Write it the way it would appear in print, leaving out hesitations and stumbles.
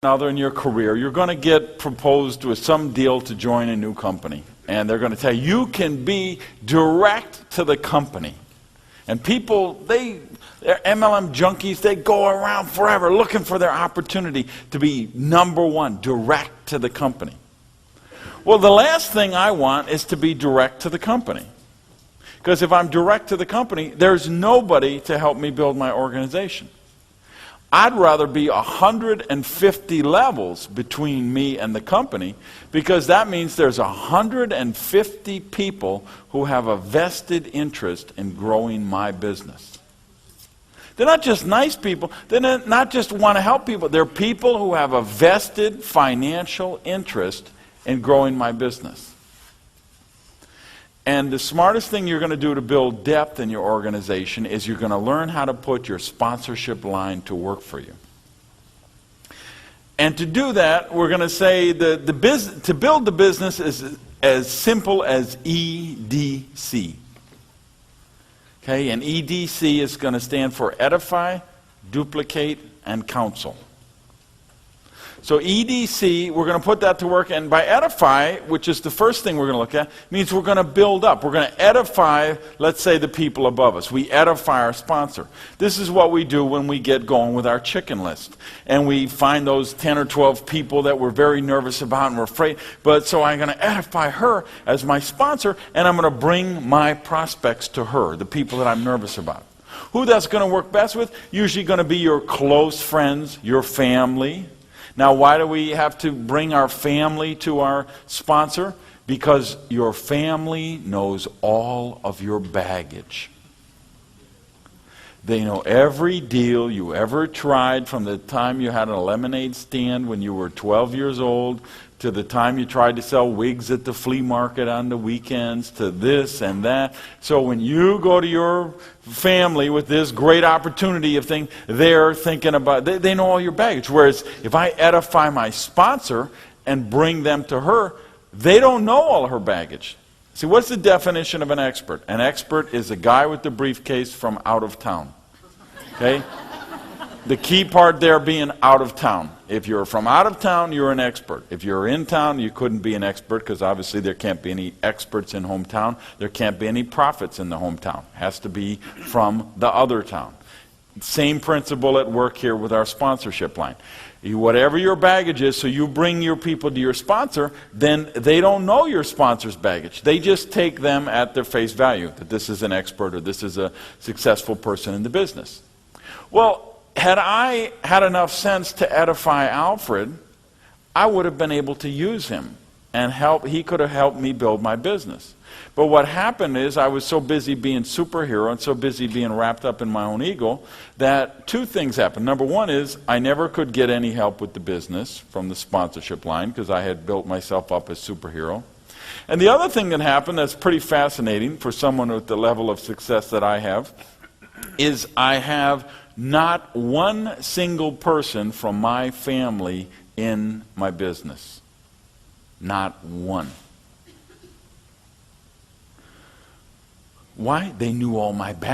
another in your career, you're going to get proposed with some deal to join a new company. And they're going to tell you, you can be direct to the company. And people, they're MLM junkies, they go around forever looking for their opportunity to be number one, direct to the company. Well, the last thing I want is to be direct to the company. Because if I'm direct to the company, there's nobody to help me build my organization. I'd rather be 150 levels between me and the company, because that means there's 150 people who have a vested interest in growing my business. They're not just nice people. They're not just want to help people. They're people who have a vested financial interest in growing my business. And the smartest thing you're going to do to build depth in your organization is you're going to learn how to put your sponsorship line to work for you. And to do that, we're going to say to build the business is as simple as EDC. Okay, and EDC is going to stand for Edify, Duplicate, and Counsel. So EDC, we're going to put that to work, and by edify, which is the first thing we're going to look at, means we're going to build up. We're going to edify, let's say, the people above us. We edify our sponsor. This is what we do when we get going with our chicken list. And we find those 10 or 12 people that we're very nervous about and we're afraid. But so I'm going to edify her as my sponsor, and I'm going to bring my prospects to her, the people that I'm nervous about. Who that's going to work best with? Usually going to be your close friends, your family. Now, why do we have to bring our family to our sponsor? Because your family knows all of your baggage. They know every deal you ever tried, from the time you had a lemonade stand when you were 12 years old, to the time you tried to sell wigs at the flea market on the weekends, to this and that. So when you go to your family with this great opportunity of thing, they're thinking about, they know all your baggage. Whereas if I edify my sponsor and bring them to her, they don't know all her baggage. See, what's the definition of an expert? An expert is a guy with the briefcase from out of town. Okay? The key part there being out of town. If you're from out of town, you're an expert. If you're in town, you couldn't be an expert, because obviously there can't be any experts in hometown. There can't be any prophets in the hometown. It has to be from the other town. Same principle at work here with our sponsorship line. Whatever your baggage is, so you bring your people to your sponsor, then they don't know your sponsor's baggage. They just take them at their face value, that this is an expert or this is a successful person in the business. Well, had I had enough sense to edify Alfred, I would have been able to use him and help. He could have helped me build my business. But what happened is I was so busy being superhero and so busy being wrapped up in my own ego that two things happened. Number one is I never could get any help with the business from the sponsorship line, because I had built myself up as superhero. And the other thing that happened that's pretty fascinating for someone with the level of success that I have is I have not one single person from my family in my business. Not one. Why? They knew all my baggage.